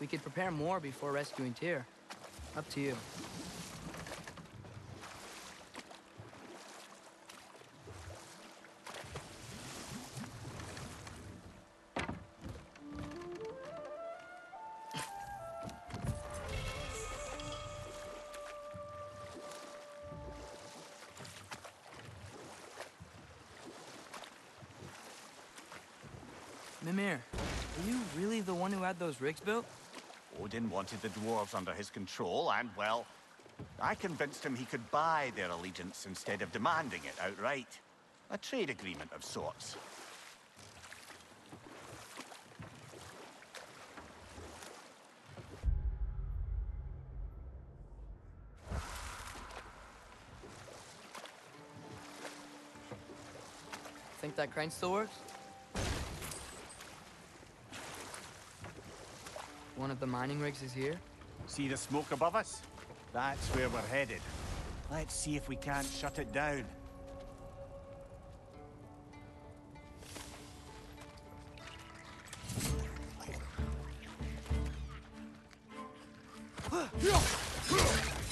We could prepare more before rescuing Tyr. Up to you. Mimir, are you really the one who had those rigs built? Odin wanted the dwarves under his control, and, well, I convinced him he could buy their allegiance instead of demanding it outright. A trade agreement of sorts. Think that crane still works? One of the mining rigs is here? See the smoke above us? That's where we're headed. Let's see if we can't shut it down.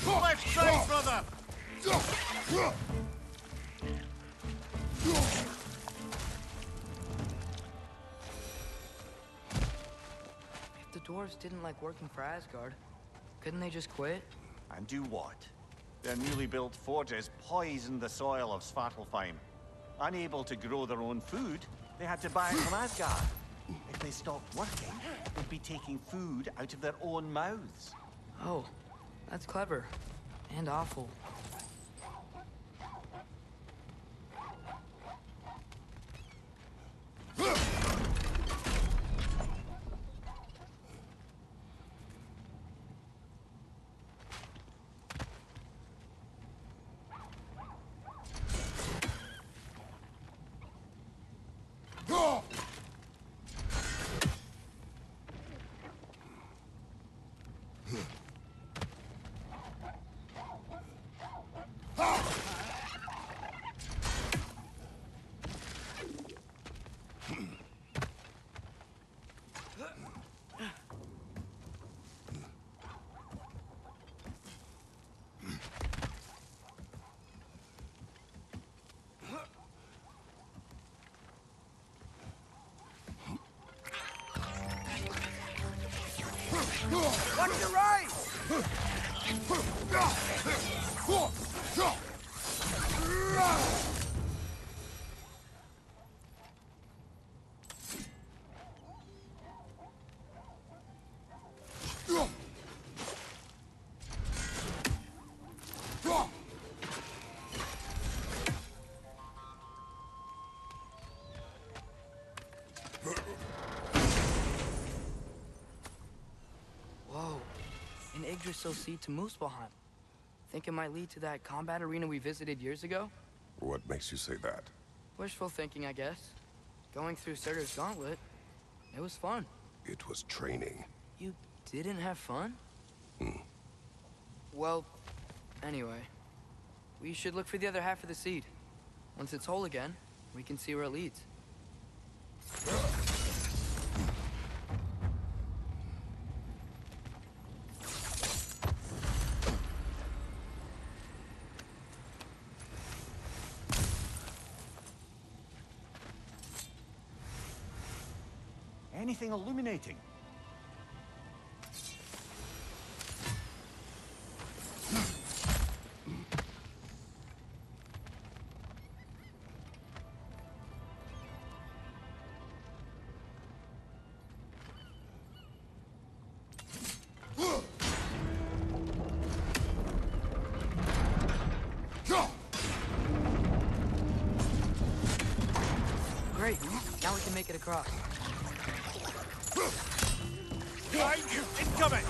Left side, brother! If the dwarves didn't like working for Asgard, couldn't they just quit? And do what? Their newly built forges poisoned the soil of Svartalfheim. Unable to grow their own food, they had to buy it from Asgard. If they stopped working, they'd be taking food out of their own mouths. Oh, that's clever. And awful. Watch your right! Whoa, an Yggdrasil seed to Muspelheim. Think it might lead to that combat arena we visited years ago? What makes you say that? Wishful thinking, I guess. Going through Surtur's gauntlet, it was fun. It was training. You didn't have fun? Hmm. Well, anyway, we should look for the other half of the seed. Once it's whole again, we can see where it leads. Anything illuminating? Great, now we can make it across. Incoming!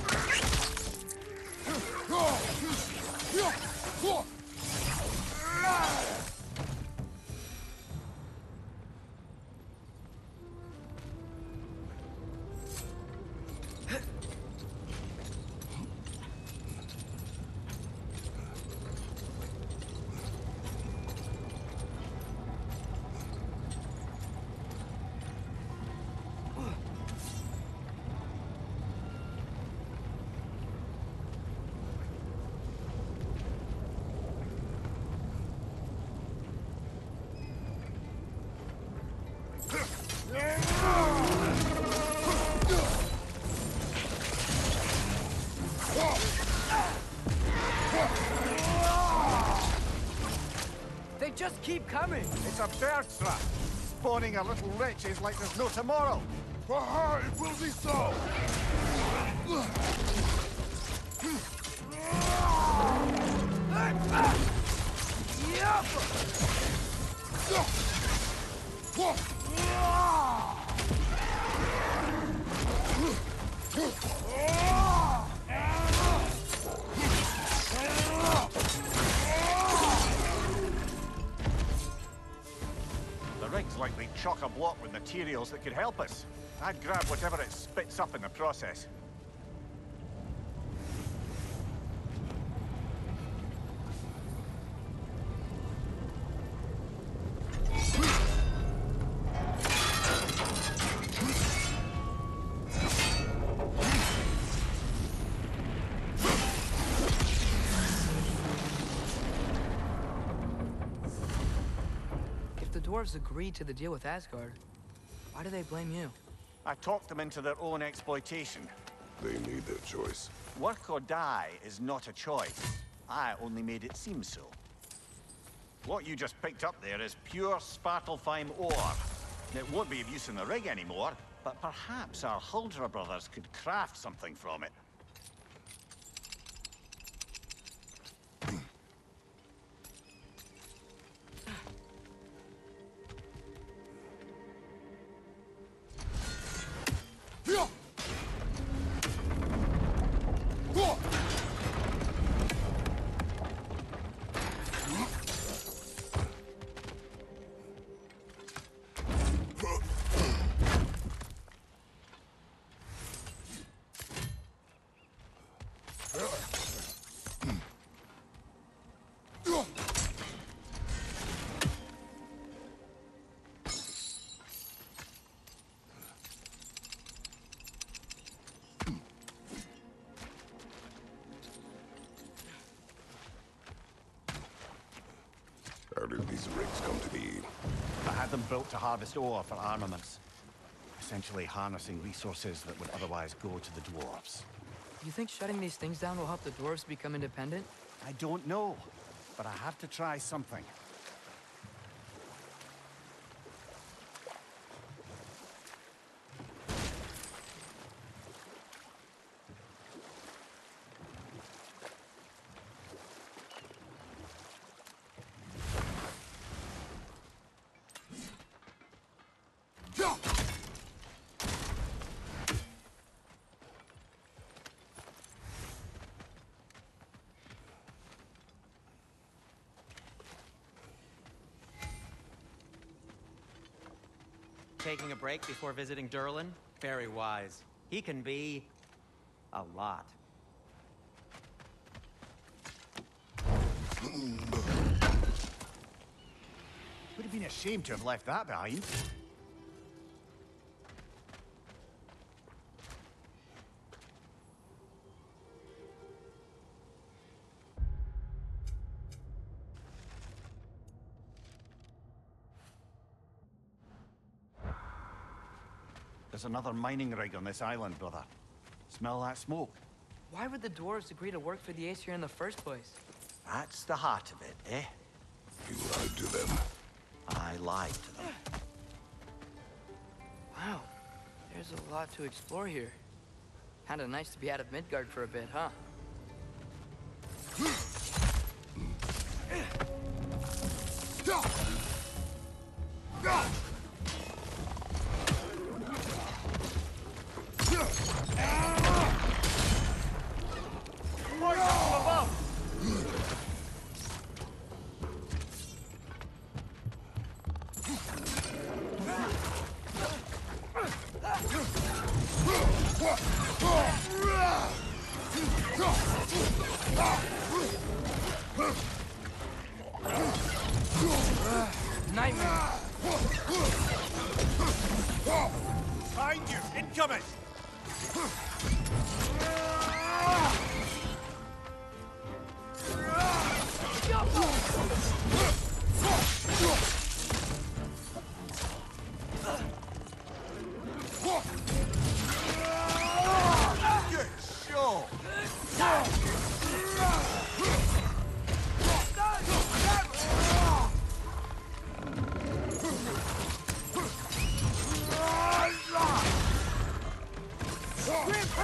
keep coming. It's a bird trap. Spawning a little wretches like there's no tomorrow. For her, it will be so! The rig's likely chock-a-block with materials that could help us. I'd grab whatever it spits up in the process. If the dwarves agreed to the deal with Asgard, why do they blame you? I talked them into their own exploitation. They made their choice. Work or die is not a choice. I only made it seem so. What you just picked up there is pure Svartalfheim ore. It won't be of use in the rig anymore, but perhaps our Huldra brothers could craft something from it. How did these rigs come to be? I had them built to harvest ore for armaments. Essentially harnessing resources that would otherwise go to the dwarves. You think shutting these things down will help the dwarves become independent? I don't know, but I have to try something. Taking a break before visiting Durlin? Very wise. He can be... a lot. Would have been a shame to have left that behind. There's another mining rig on this island, brother. Smell that smoke? Why would the dwarves agree to work for the Aesir in the first place? That's the heart of it, eh? You lied to them. I lied to them. Wow, there's a lot to explore here. Kinda nice to be out of Midgard for a bit, huh? Nightmare! Behind you! Incoming! Good show!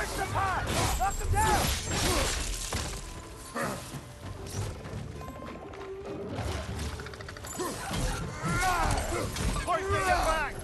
Break the pot! Knock them down! Hoist them back!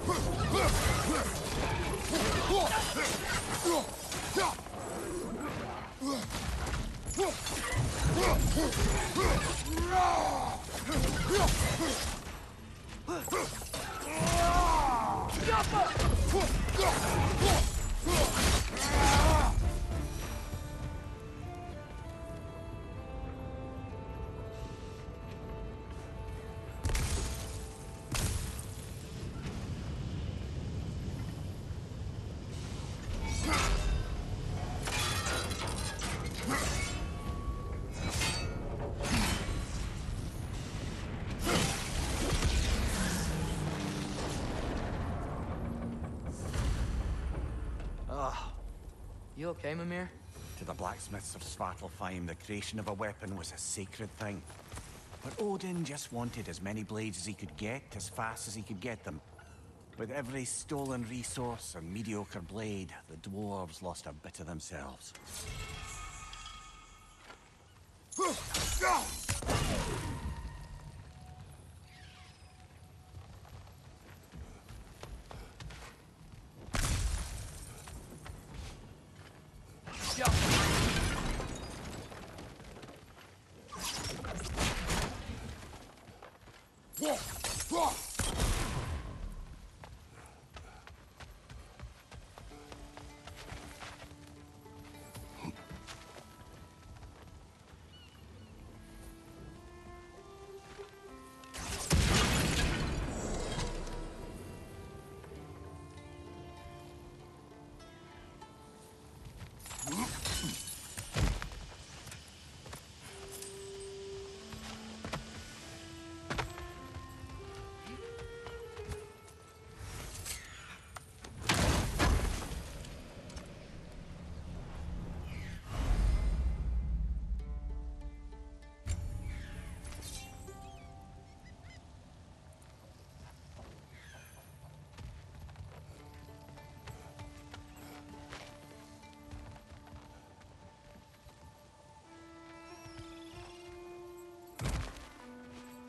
You okay, Mimir? To the blacksmiths of Svartalfheim, the creation of a weapon was a sacred thing. But Odin just wanted as many blades as he could get, as fast as he could get them. With every stolen resource and mediocre blade, the dwarves lost a bit of themselves.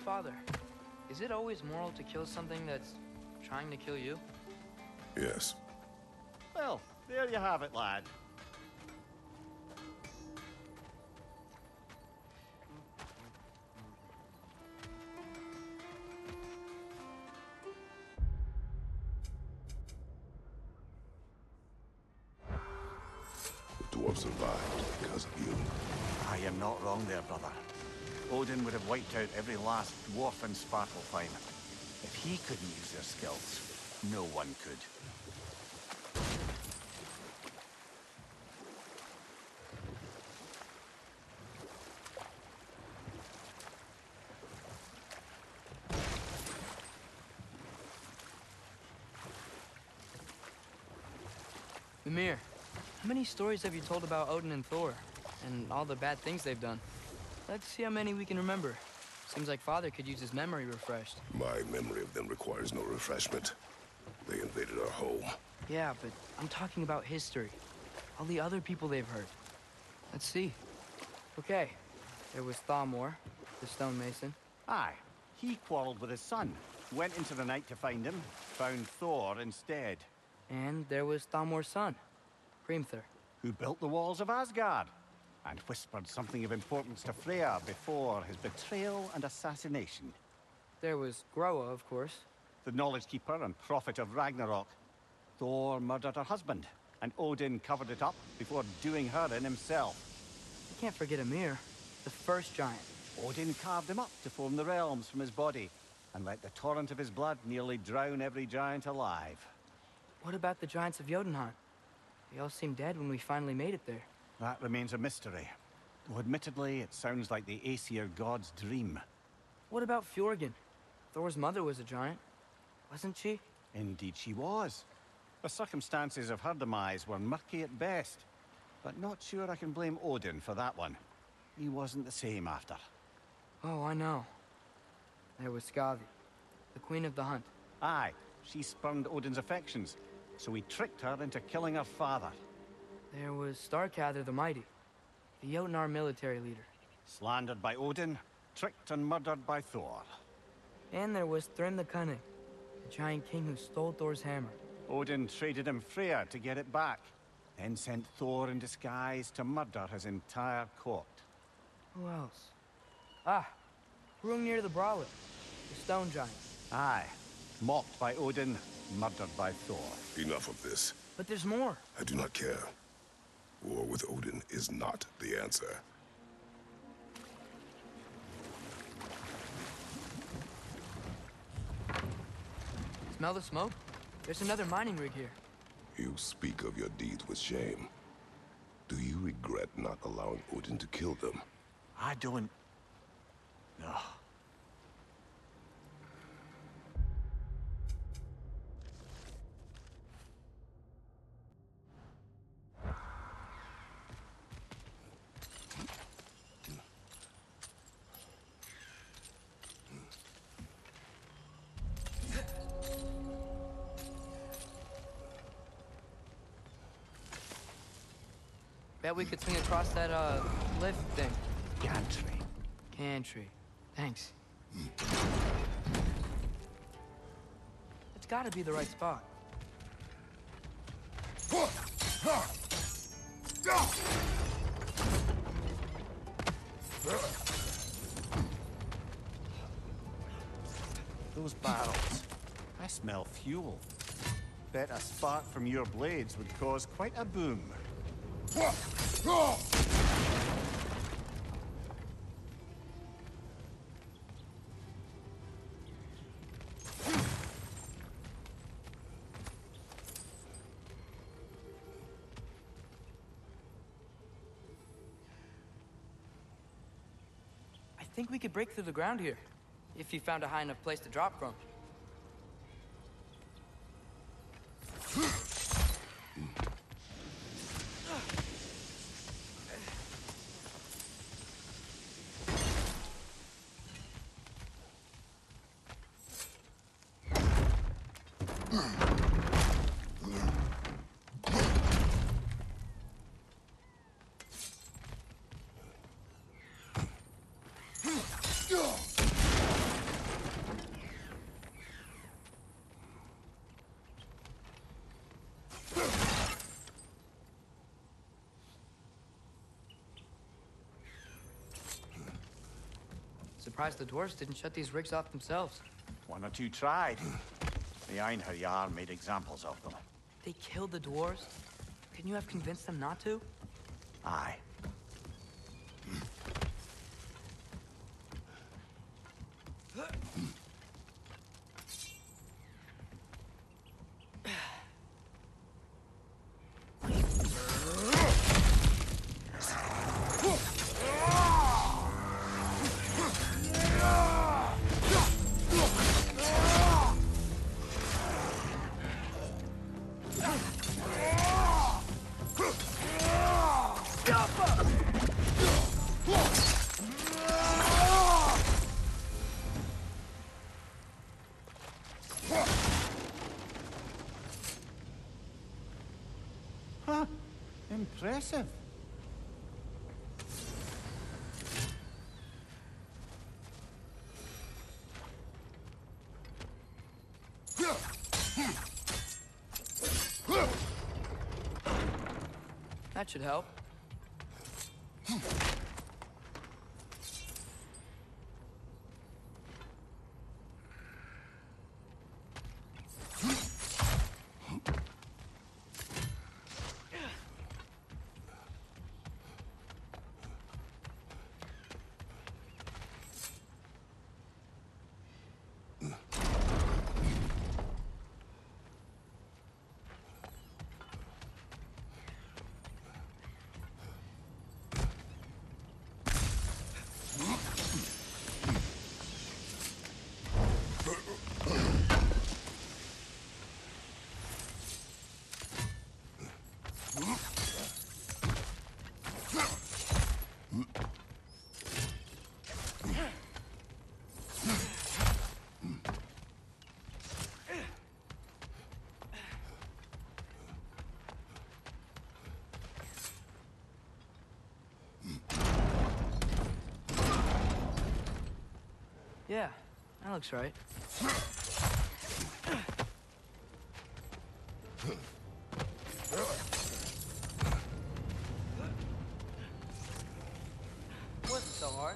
Father, is it always moral to kill something that's trying to kill you? Yes. Well, there you have it, lad. The dwarf survived because of you. I am not wrong there, brother. Odin would have wiped out every last dwarf in Svartalfheim. If he couldn't use their skills, no one could. Mimir, how many stories have you told about Odin and Thor? And all the bad things they've done? Let's see how many we can remember. Seems like Father could use his memory refreshed. My memory of them requires no refreshment. They invaded our home. Yeah, but I'm talking about history. All the other people they've hurt. Let's see. Okay, there was Thamor, the stonemason. Aye, he quarreled with his son. Went into the night to find him, found Thor instead. And there was Thamor's son, Hrimthur. Who built the walls of Asgard, and whispered something of importance to Freya before his betrayal and assassination. There was Groa, of course. The knowledge keeper and prophet of Ragnarok. Thor murdered her husband, and Odin covered it up before doing her in himself. You can't forget Ymir, the first giant. Odin carved him up to form the realms from his body, and let the torrent of his blood nearly drown every giant alive. What about the giants of Jotunheim? They all seemed dead when we finally made it there. That remains a mystery. Though admittedly, it sounds like the Aesir god's dream. What about Fjorgyn? Thor's mother was a giant, wasn't she? Indeed she was. The circumstances of her demise were murky at best. But not sure I can blame Odin for that one. He wasn't the same after. Oh, I know. There was Skavi, the queen of the hunt. Aye, she spurned Odin's affections, so he tricked her into killing her father. There was Starkather the Mighty, the Jotnar military leader. Slandered by Odin, tricked and murdered by Thor. And there was Thrym the Cunning, the giant king who stole Thor's hammer. Odin traded him Freyr to get it back, then sent Thor in disguise to murder his entire court. Who else? Ah, Hrungnir the Brawler, the stone giant. Aye, mocked by Odin, murdered by Thor. Enough of this. But there's more. I do not care. War with Odin is not the answer. Smell the smoke? There's another mining rig here. You speak of your deeds with shame. Do you regret not allowing Odin to kill them? I don't... No. Bet we could swing across that, lift thing. Gantry. Gantry. Thanks. It's gotta be the right spot. Those barrels. I smell fuel. Bet a spark from your blades would cause quite a boom. I think we could break through the ground here, if you found a high enough place to drop from. Surprised the dwarves didn't shut these rigs off themselves. One or two tried. The Einherjar made examples of them. They killed the dwarves? Couldn't you have convinced them not to? Aye. Huh. Impressive. That should help. Yeah, that looks right. Wasn't so hard.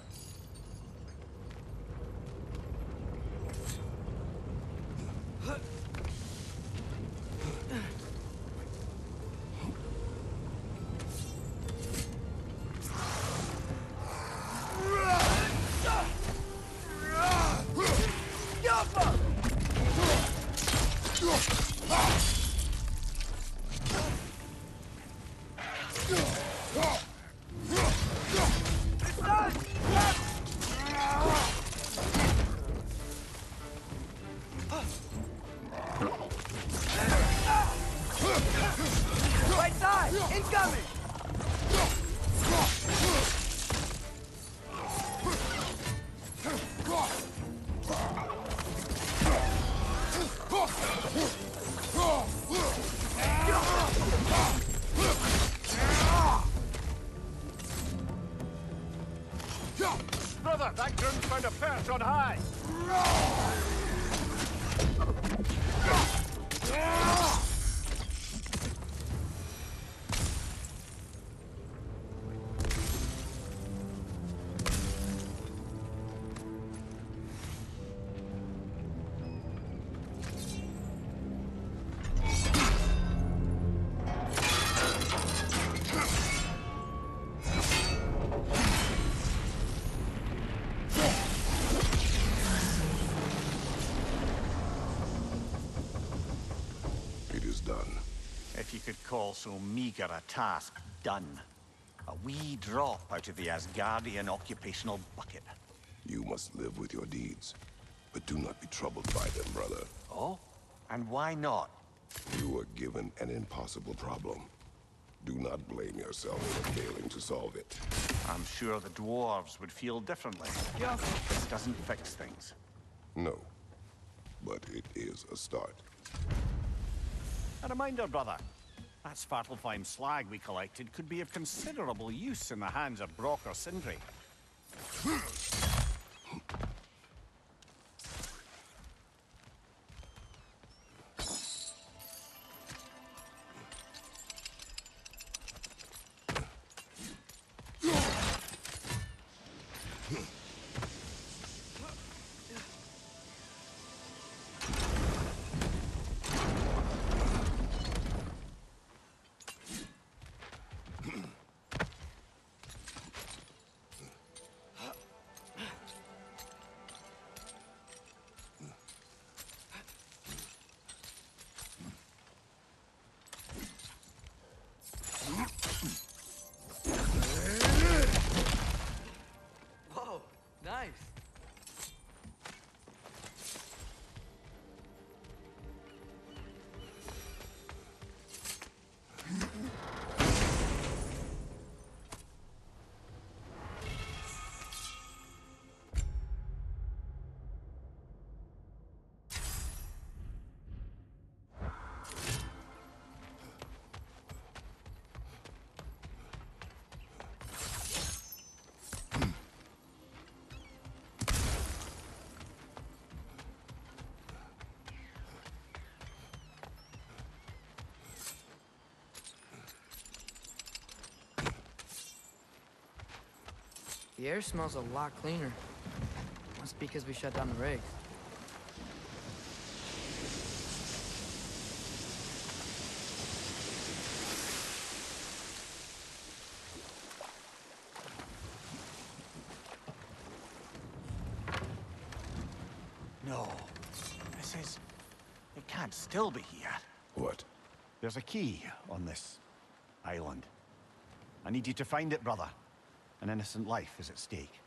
Right side! Incoming! Brother, that groom's found a perch on high! Done. If you could call so meager a task done. A wee drop out of the Asgardian occupational bucket. You must live with your deeds, but do not be troubled by them, brother. Oh? And why not? You were given an impossible problem. Do not blame yourself for failing to solve it. I'm sure the dwarves would feel differently. Yeah. This doesn't fix things. No, but it is a start. A reminder, brother. That Svartalfheim slag we collected could be of considerable use in the hands of Brock or Sindri. Whoa, nice. The air smells a lot cleaner. Must be because we shut down the rigs. No. This is... It can't still be here. What? There's a key on this island. I need you to find it, brother. An innocent life is at stake.